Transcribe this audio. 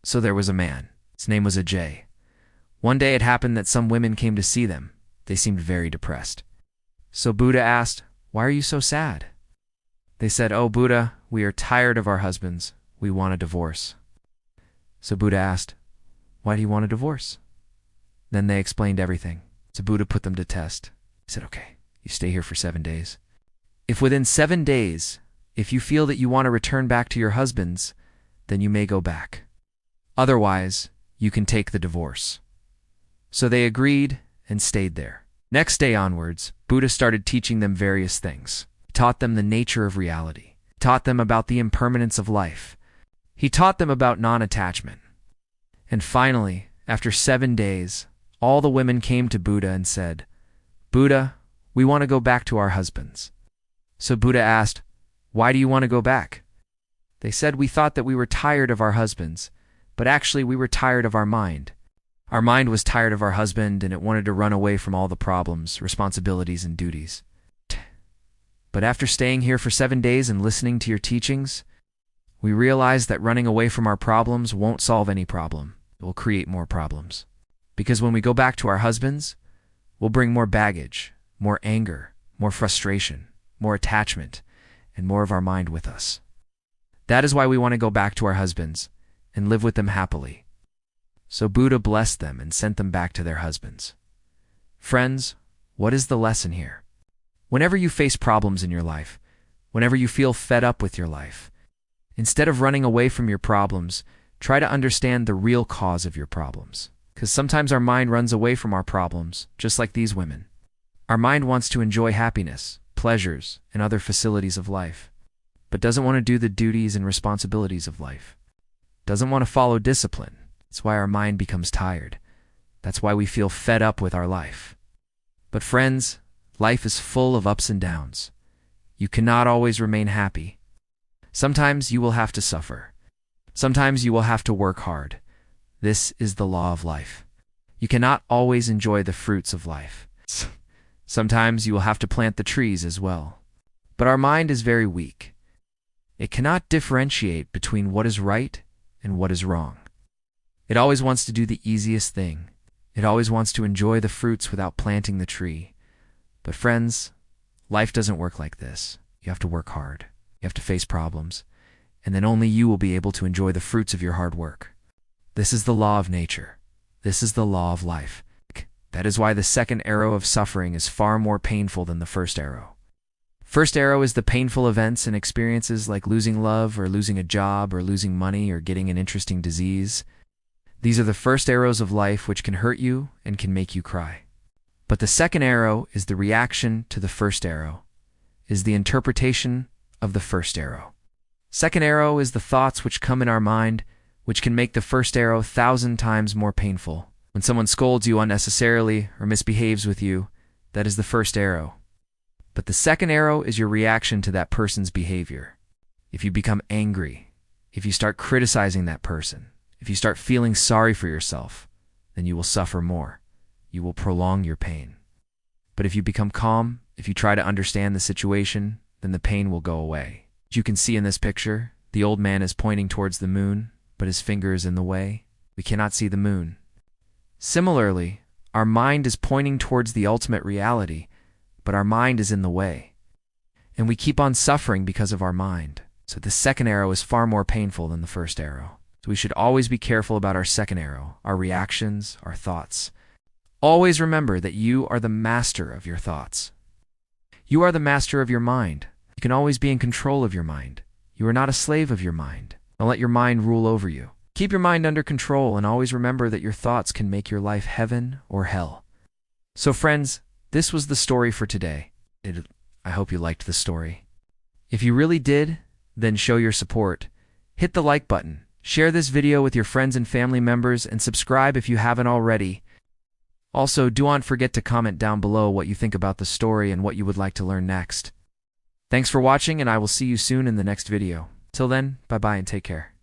So there was a man. His name was Ajay. One day it happened that some women came to see them. They seemed very depressed. So Buddha asked, "Why are you so sad?" They said, "Oh, Buddha, we are tired of our husbands. We want a divorce." So Buddha asked, "Why do you want a divorce?" Then they explained everything. So Buddha put them to test. He said, "Okay, you stay here for 7 days. If within 7 days, if you feel that you want to return back to your husbands, then you may go back. Otherwise, you can take the divorce." So they agreed and stayed there. Next day onwards, Buddha started teaching them various things. He taught them the nature of reality. He taught them about the impermanence of life. He taught them about non-attachment. And finally, after 7 days, all the women came to Buddha and said, "Buddha, we want to go back to our husbands." So Buddha asked, "Why do you want to go back?" They said, "We thought that we were tired of our husbands, but actually we were tired of our mind. Our mind was tired of our husband and it wanted to run away from all the problems, responsibilities, and duties. But after staying here for 7 days and listening to your teachings, we realized that running away from our problems won't solve any problem. It will create more problems. Because when we go back to our husbands, we'll bring more baggage, more anger, more frustration, more attachment, and more of our mind with us. That is why we want to go back to our husbands and live with them happily." So Buddha blessed them and sent them back to their husbands. Friends, what is the lesson here? Whenever you face problems in your life, whenever you feel fed up with your life, instead of running away from your problems, try to understand the real cause of your problems. Because sometimes our mind runs away from our problems, just like these women. Our mind wants to enjoy happiness, pleasures, and other facilities of life, but doesn't want to do the duties and responsibilities of life. Doesn't want to follow discipline. That's why our mind becomes tired. That's why we feel fed up with our life. But friends, life is full of ups and downs. You cannot always remain happy. Sometimes you will have to suffer. Sometimes you will have to work hard. This is the law of life. You cannot always enjoy the fruits of life. Sometimes you will have to plant the trees as well. But our mind is very weak. It cannot differentiate between what is right and what is wrong. It always wants to do the easiest thing. It always wants to enjoy the fruits without planting the tree. But friends, life doesn't work like this. You have to work hard. You have to face problems. And then only you will be able to enjoy the fruits of your hard work. This is the law of nature. This is the law of life. That is why the second arrow of suffering is far more painful than the first arrow. First arrow is the painful events and experiences like losing love or losing a job or losing money or getting an interesting disease. These are the first arrows of life which can hurt you and can make you cry. But the second arrow is the reaction to the first arrow, is the interpretation of the first arrow. Second arrow is the thoughts which come in our mind, which can make the first arrow 1,000 times more painful. When someone scolds you unnecessarily or misbehaves with you, that is the first arrow. But the second arrow is your reaction to that person's behavior. If you become angry, if you start criticizing that person, if you start feeling sorry for yourself, then you will suffer more. You will prolong your pain. But if you become calm, if you try to understand the situation, then the pain will go away. As you can see in this picture, the old man is pointing towards the moon, but his finger is in the way. We cannot see the moon. Similarly, our mind is pointing towards the ultimate reality, but our mind is in the way. And we keep on suffering because of our mind. So the second arrow is far more painful than the first arrow. So we should always be careful about our second arrow, our reactions, our thoughts. Always remember that you are the master of your thoughts. You are the master of your mind. You can always be in control of your mind. You are not a slave of your mind. Don't let your mind rule over you. Keep your mind under control and always remember that your thoughts can make your life heaven or hell. So friends, this was the story for today. I hope you liked the story. If you really did, then show your support. Hit the like button. Share this video with your friends and family members and subscribe if you haven't already. Also, do not forget to comment down below what you think about the story and what you would like to learn next. Thanks for watching and I will see you soon in the next video. Till then, bye-bye and take care.